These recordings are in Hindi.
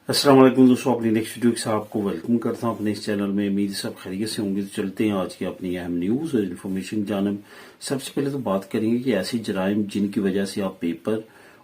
अस्सलाम वालेकुम दोस्तों, अपनी नेक्स्ट वीडियो के साथ आपको वेलकम करता हूं अपने इस चैनल में। उम्मीद सब खैरियत से होंगे। तो चलते हैं आज की अपनी अहम न्यूज और इन्फॉर्मेशन जानब। सबसे पहले तो बात करेंगे कि ऐसी जराइम जिनकी वजह से आप पेपर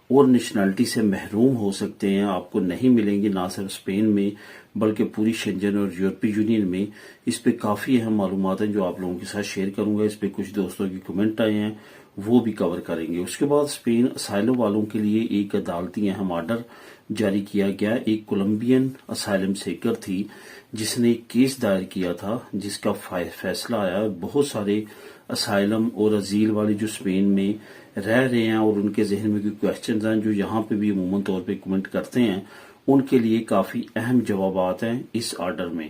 और नेशनलिटी से महरूम हो सकते हैं, आपको नहीं मिलेंगे, ना सिर्फ स्पेन में बल्कि पूरी शेंजन और यूरोपीय यूनियन में। इस पे काफी अहम मालूमात हैं जो आप लोगों के साथ शेयर करूंगा। इस पे कुछ दोस्तों की कमेंट आए हैं, वो भी कवर करेंगे। उसके बाद स्पेन असाइलम वालों के लिए एक अदालती अहम आर्डर जारी किया गया। एक कोलंबियन असाइलम सीकर थी जिसने एक केस दायर किया था जिसका फैसला आया। बहुत सारे असाइलम और अजील वाले जो स्पेन में रह रहे हैं और उनके जहन में कोई क्वेश्चन हैं जो यहाँ पे भी अमूमन तौर पे कमेंट करते हैं, उनके लिए काफी अहम जवाबात हैं इस आर्डर में,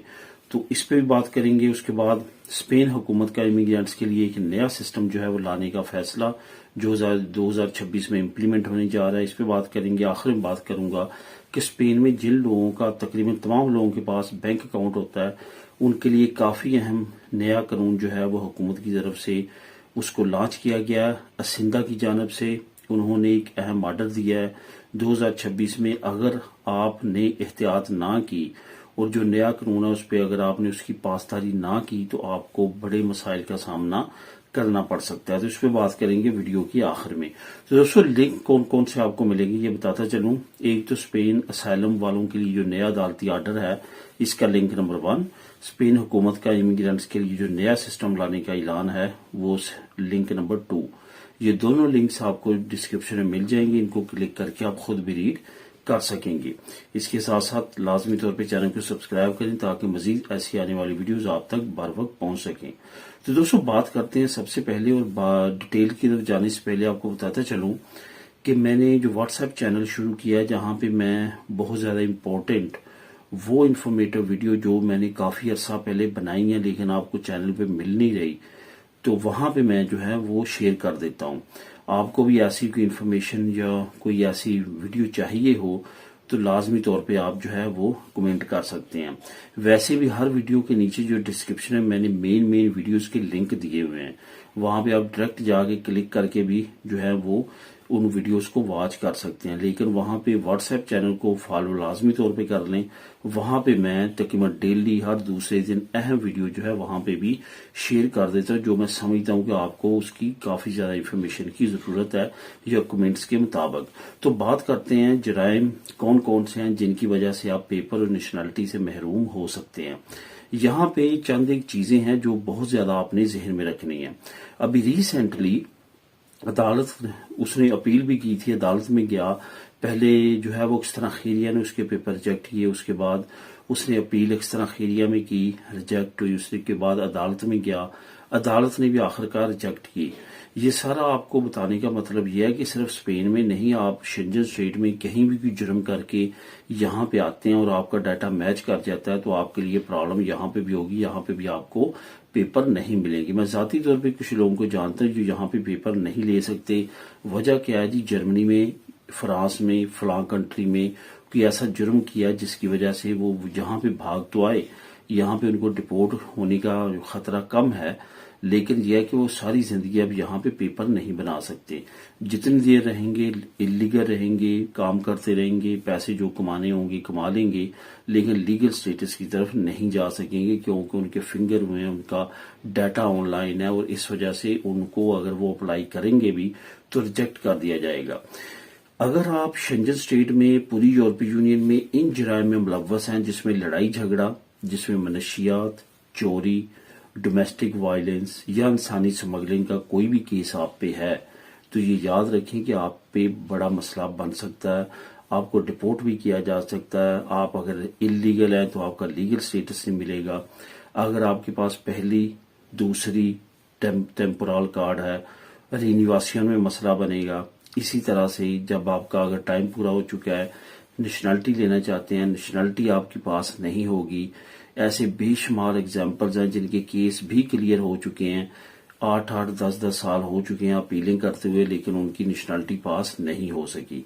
तो इस पे भी बात करेंगे। उसके बाद स्पेन हुकूमत का इमिग्रेंट्स के लिए एक नया सिस्टम जो है वो लाने का फैसला जो 2026 में इम्प्लीमेंट होने जा रहा है, इस पे बात करेंगे। आखिर में बात करूंगा कि स्पेन में जिन लोगों का तकरीबन तमाम लोगों के पास बैंक अकाउंट होता है, उनके लिए काफी अहम नया कानून जो है वो हुकूमत की तरफ से उसको लॉन्च किया गया। असिंदा की जानब से उन्होंने एक अहम आर्डर दिया है 2026 में अगर आपने एहतियात ना की और जो नया कानून है उस पर अगर आपने उसकी पासदारी ना की तो आपको बड़े मसाइल का सामना करना पड़ सकता है। तो इस पर बात करेंगे वीडियो की आखिर में। तो दोस्तों लिंक कौन कौन से आपको मिलेंगे ये बताता चलूं। एक तो स्पेन असाइलम वालों के लिए जो नया अदालती आर्डर है, इसका लिंक नंबर 1। स्पेन हुकूमत का इमिग्रेंट्स के लिए जो नया सिस्टम लाने का ऐलान है वो लिंक नंबर 2। ये दोनों लिंक्स आपको डिस्क्रिप्शन में मिल जाएंगे, इनको क्लिक करके आप खुद भी रीड कर सकेंगे। इसके साथ साथ लाजमी तौर पे चैनल को सब्सक्राइब करें ताकि मजीद ऐसी आने वाली वीडियोस आप तक बर वक्त पहुंच सकें। तो दोस्तों बात करते हैं सबसे पहले, और डिटेल की तरफ जाने से पहले आपको बताता चलूं कि मैंने जो व्हाट्सएप चैनल शुरू किया है जहां पे मैं बहुत ज्यादा इम्पोर्टेंट वो इन्फॉर्मेटिव वीडियो जो मैंने काफी अर्सा पहले बनाई है लेकिन आपको चैनल पे मिल नहीं रही, तो वहां पे मैं जो है वो शेयर कर देता हूं। आपको भी ऐसी कोई इन्फॉर्मेशन या कोई ऐसी वीडियो चाहिए हो तो लाजमी तौर पे आप जो है वो कमेंट कर सकते हैं। वैसे भी हर वीडियो के नीचे जो डिस्क्रिप्शन में मैंने मेन वीडियोस के लिंक दिए हुए हैं, वहां पे आप डायरेक्ट जाके क्लिक करके भी जो है वो उन वीडियोस को वॉच कर सकते हैं। लेकिन वहां पे व्हाट्सएप चैनल को फॉलो लाजमी तौर पे कर लें। वहां पे मैं तकरीबन डेली हर दूसरे दिन अहम वीडियो जो है वहां पे भी शेयर कर देता हूं जो मैं समझता हूं कि आपको उसकी काफी ज्यादा इन्फॉर्मेशन की जरूरत है या कमेंट्स के मुताबिक। तो बात करते हैं जराइम कौन कौन से हैं जिनकी वजह से आप पेपर और नेशनलिटी से महरूम हो सकते हैं। यहाँ पे चंद एक चीजें हैं जो बहुत ज्यादा आपने जहन में रखनी है। अभी रिसेंटली अदालत उसने अपील भी की थी, अदालत में गया। पहले जो है वो एक्स तरह खैरिया ने उसके पेपर रिजेक्ट किए, उसके बाद उसने अपील एक्स तरह खैरिया में की, रिजेक्ट हुई, उसके बाद अदालत में गया, अदालत ने भी आखिरकार रिजेक्ट की। ये सारा आपको बताने का मतलब यह है कि सिर्फ स्पेन में नहीं, आप शेंजन स्टेट में कहीं भी कोई जुर्म करके यहाँ पे आते हैं और आपका डाटा मैच कर जाता है तो आपके लिए प्रॉब्लम यहाँ पे भी होगी, यहाँ पे भी आपको पेपर नहीं मिलेंगे। मैं जाती तौर पे कुछ लोगों को जानता हूँ जो यहाँ पे पेपर नहीं ले सकते। वजह क्या है जी, जर्मनी में, फ्रांस में, फलां कंट्री में कोई ऐसा जुर्म किया जिसकी वजह से वो यहाँ पे भाग तो आए, यहाँ पे उनको डिपोर्ट होने का खतरा कम है, लेकिन यह है कि वो सारी जिंदगी अब यहाँ पे पेपर नहीं बना सकते। जितनी देर रहेंगे इलीगल रहेंगे, काम करते रहेंगे, पैसे जो कमाने होंगे कमा लेंगे, लेकिन लीगल स्टेटस की तरफ नहीं जा सकेंगे क्योंकि उनके फिंगर हुए हैं, उनका डाटा ऑनलाइन है और इस वजह से उनको अगर वो अप्लाई करेंगे भी तो रिजेक्ट कर दिया जाएगा। अगर आप शेंजन स्टेट में, पूरी यूरोपीय यूनियन में इन जराइम में मुलव्वस हैं जिसमें लड़ाई झगड़ा, जिसमें मनशियात, चोरी, डोमेस्टिक वायलेंस या इंसानी स्मगलिंग का कोई भी केस आप पे है, तो ये याद रखें कि आप पे बड़ा मसला बन सकता है। आपको डिपोर्ट भी किया जा सकता है। आप अगर इलीगल हैं तो आपका लीगल स्टेटस नहीं मिलेगा। अगर आपके पास पहली, दूसरी टेम्पोरल कार्ड है, रिन्यूएशन में मसला बनेगा। इसी तरह से जब आपका अगर टाइम पूरा हो चुका है, नेशनलिटी लेना चाहते हैं, नेशनलिटी आपके पास नहीं होगी। ऐसे बेशुमार एग्जाम्पल्स हैं जिनके केस भी क्लियर हो चुके हैं, 8-8, 10-10 साल हो चुके हैं अपीलिंग करते हुए, लेकिन उनकी नेशनलिटी पास नहीं हो सकी।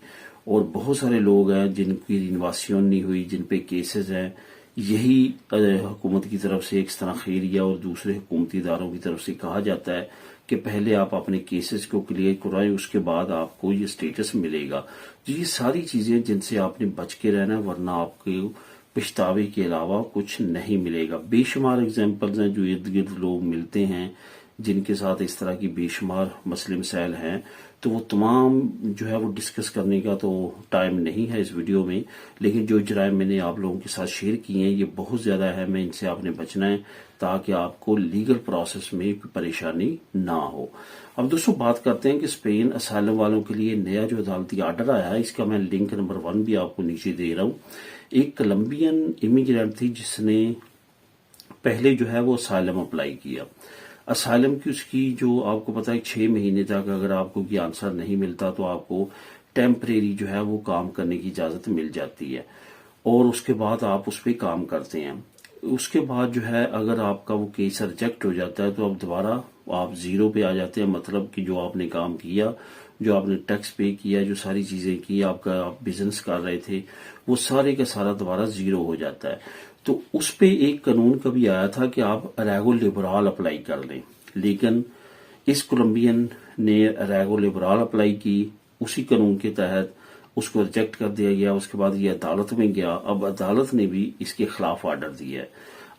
और बहुत सारे लोग हैं जिनकी रिन्यूएशन नहीं हुई, जिन पे केसेस हैं, यही हुकूमत की तरफ से एक तरह खैरिया और दूसरे हुकूमती इदारों की तरफ से कहा जाता है कि पहले आप अपने केसेस को क्लियर कराएं, उसके बाद आपको ये स्टेटस मिलेगा। तो ये सारी चीजें जिनसे आपने बच के रहना है, वरना आपको पछतावे के अलावा कुछ नहीं मिलेगा। बेशुमार एग्जाम्पल्स हैं जो इर्द गिर्द लोग मिलते हैं जिनके साथ इस तरह की बेशुमार मसले मसाइल हैं, तो वो तमाम जो है वो डिस्कस करने का तो टाइम नहीं है इस वीडियो में, लेकिन जो जराइम मैंने आप लोगों के साथ शेयर किए हैं ये बहुत ज़्यादा अहम है, इनसे आपने बचना है ताकि आपको लीगल प्रोसेस में कोई परेशानी ना हो। अब दोस्तों बात करते हैं कि स्पेन असाइलम वालों के लिए नया जो अदालती आर्डर आया है, इसका मैं लिंक नंबर 1 भी आपको नीचे दे रहा हूँ। एक कोलंबियन इमिग्रेंट थी जिसने पहले जो है वो असाइलम अप्लाई किया। असाइलम की उसकी जो आपको पता है 6 महीने तक अगर आपको कोई आंसर नहीं मिलता तो आपको टेम्परेरी जो है वो काम करने की इजाजत मिल जाती है और उसके बाद आप उस पर काम करते हैं। उसके बाद जो है अगर आपका वो केस रिजेक्ट हो जाता है तो अब दोबारा आप जीरो पे आ जाते हैं, मतलब कि जो आपने काम किया, जो आपने टैक्स पे किया, जो सारी चीजें की, आपका आप बिजनेस कर रहे थे, वो सारे का सारा दोबारा जीरो हो जाता है। तो उस पे एक कानून कभी आया था कि आप रेगो लिबराल अप्लाई कर लें, लेकिन इस कोलंबियन ने रेगो लिबराल अप्लाई की, उसी कानून के तहत उसको रिजेक्ट कर दिया गया। उसके बाद ये अदालत में गया, अब अदालत ने भी इसके खिलाफ आर्डर दिया है।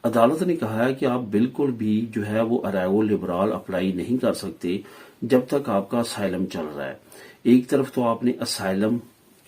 अदालत ने कहा है कि आप बिल्कुल भी जो है वो रेगो लिबराल अप्लाई नहीं कर सकते जब तक आपका असाइलम चल रहा है। एक तरफ तो आपने असाइलम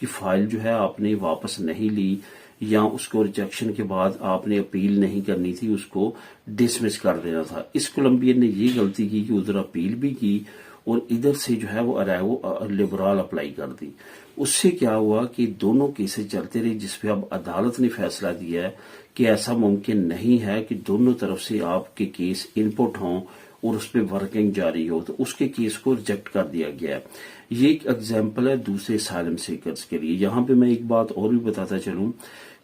की फाइल जो है आपने वापस नहीं ली, या उसको रिजेक्शन के बाद आपने अपील नहीं करनी थी, उसको डिसमिस कर देना था। इस कोलंबियन ने ये गलती की कि उधर अपील भी की और इधर से जो है वो अरेगो लिबराल अप्लाई कर दी। उससे क्या हुआ कि दोनों केसेस चलते रहे, जिसपे अब अदालत ने फैसला दिया है कि ऐसा मुमकिन नहीं है कि दोनों तरफ से आपके केस इनपुट हों और उस पर वर्किंग जारी हो, तो उसके केस को रिजेक्ट कर दिया गया है। ये एक एग्जाम्पल है दूसरे असाइलम सीकर्स के लिए। यहाँ पे मैं एक बात और भी बताता चलूं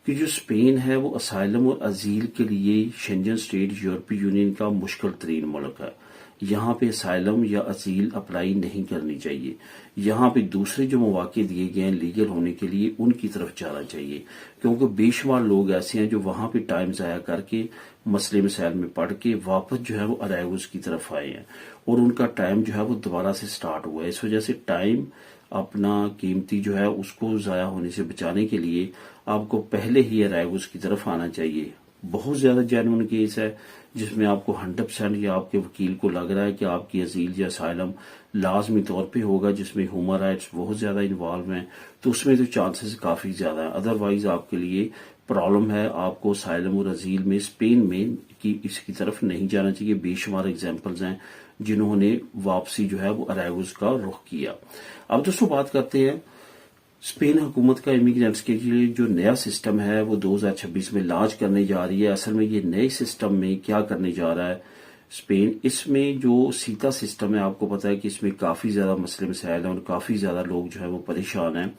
कि जो स्पेन है वो असाइलम और अजील के लिए शेंजन स्टेट यूरोपीय यूनियन का मुश्किल तरीन मुल्क है। यहाँ पे असाइलम या अजील अप्लाई नहीं करनी चाहिए। यहाँ पे दूसरे जो मौके दिए गए हैं लीगल होने के लिए उनकी तरफ जाना चाहिए, क्योंकि बेशुमार लोग ऐसे हैं जो वहां पे टाइम जाया करके मसले मसाइल में पढ़ के वापस जो है वो अराइवल्स की तरफ आए हैं और उनका टाइम जो है वो दोबारा से स्टार्ट हुआ है। इस वजह से टाइम अपना कीमती जो है उसको जाया होने से बचाने के लिए आपको पहले ही अराइवल्स की तरफ आना चाहिए। बहुत ज्यादा जेन्युइन केस है जिसमें आपको 100% या आपके वकील को लग रहा है कि आपकी अजील या असाइलम लाजमी तौर पे होगा, जिसमें ह्यूमन राइट्स बहुत ज्यादा इन्वॉल्व हैं, तो उसमें तो चांसेस काफी ज्यादा है। अदरवाइज आपके लिए प्रॉब्लम है, आपको असाइलम और अजील में स्पेन में की इसकी तरफ नहीं जाना चाहिए। बेशुमार एग्जाम्पल्स हैं जिन्होंने वापसी जो है वो अराइवल्स का रुख किया। अब दोस्तों बात करते हैं स्पेन हुकूमत का इमिग्रेंट्स के लिए जो नया सिस्टम है वो 2026 में लॉन्च करने जा रही है। असल में ये नए सिस्टम में क्या करने जा रहा है स्पेन, इसमें जो सीता सिस्टम है आपको पता है कि इसमें काफी ज्यादा मसले मसाइल हैं और काफी ज्यादा लोग जो है वो परेशान हैं।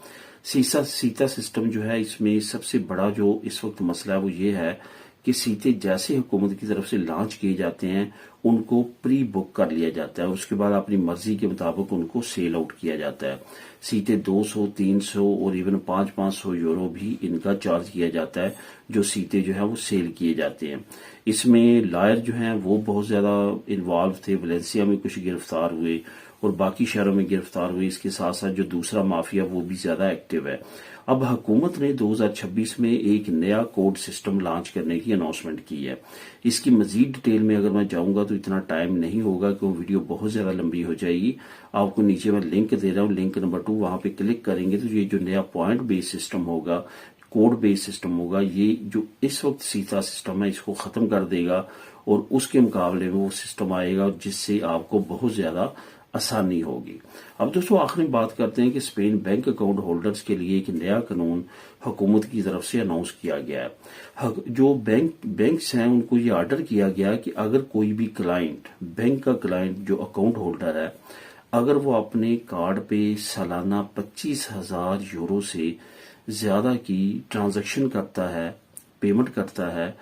सीता सिस्टम जो है इसमें सबसे बड़ा जो इस वक्त मसला है वो ये है कि सीटे जैसे हुकूमत की तरफ से लॉन्च किए जाते हैं उनको प्री बुक कर लिया जाता है, उसके बाद अपनी मर्जी के मुताबिक उनको सेल आउट किया जाता है। सीटें 200, 300 और इवन 500 यूरो भी इनका चार्ज किया जाता है जो सीटें जो है वो सेल किए जाते हैं। इसमें लायर जो हैं वो बहुत ज्यादा इन्वॉल्व थे, वलेंसिया में कुछ गिरफ्तार हुए और बाकी शहरों में गिरफ्तार हुए। इसके साथ साथ जो दूसरा माफिया वो भी ज्यादा एक्टिव है। अब हुकूमत ने 2026 में एक नया कोड सिस्टम लॉन्च करने की अनाउंसमेंट की है। इसकी मजीद डिटेल में अगर मैं जाऊंगा तो इतना टाइम नहीं होगा क्योंकि वीडियो बहुत ज्यादा लंबी हो जाएगी। आपको नीचे मैं लिंक दे रहा हूँ, लिंक नंबर 2, वहां पे क्लिक करेंगे तो ये जो नया पॉइंट बेस्ड सिस्टम होगा, कोड बेस्ड सिस्टम होगा, ये जो इस वक्त सीता सिस्टम है इसको खत्म कर देगा और उसके मुकाबले में वो सिस्टम आएगा जिससे आपको बहुत ज्यादा आसानी होगी। अब दोस्तों आखिरी बात करते हैं कि स्पेन बैंक अकाउंट होल्डर्स के लिए एक नया कानून हुकूमत की तरफ से अनाउंस किया गया है। जो बैंक्स हैं उनको ये ऑर्डर किया गया कि अगर कोई भी क्लाइंट, बैंक का क्लाइंट जो अकाउंट होल्डर है, अगर वो अपने कार्ड पे सालाना 25,000 यूरो से ज्यादा की ट्रांजैक्शन करता है, पेमेंट करता है,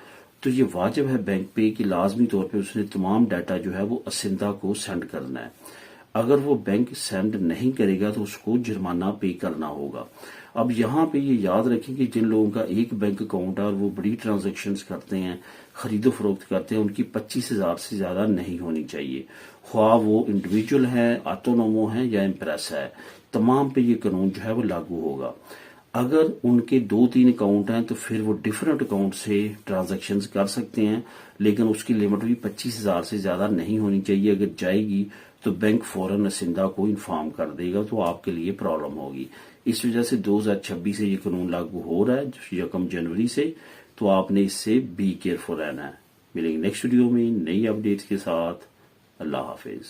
तो ये वाजिब है बैंक पे कि लाजमी तौर पे उसने तमाम डाटा जो है वो असिंदा को सेंड करना है। अगर वो बैंक सेंड नहीं करेगा तो उसको जुर्माना पे करना होगा। अब यहाँ पे ये याद रखें कि जिन लोगों का एक बैंक अकाउंट है और वो बड़ी ट्रांजैक्शंस करते हैं, खरीदो फरोख्त करते हैं, उनकी 25,000 से ज्यादा नहीं होनी चाहिए। ख्वाह वो इंडिविजुअल है, ऑटोनोमो है या इम्प्रेस है, तमाम पे ये कानून जो है वो लागू होगा। अगर उनके 2-3 अकाउंट हैं तो फिर वो डिफरेंट अकाउंट से ट्रांजैक्शंस कर सकते हैं, लेकिन उसकी लिमिट भी 25,000 से ज्यादा नहीं होनी चाहिए। अगर जाएगी तो बैंक फौरन नसिंदा को इन्फॉर्म कर देगा, तो आपके लिए प्रॉब्लम होगी। इस वजह से 2026 से ये कानून लागू हो रहा है 1 जनवरी से, तो आपने इससे बी केयरफुल रहना है। मिलेंगे नेक्स्ट वीडियो में नई अपडेट्स के साथ। अल्लाह हाफिज।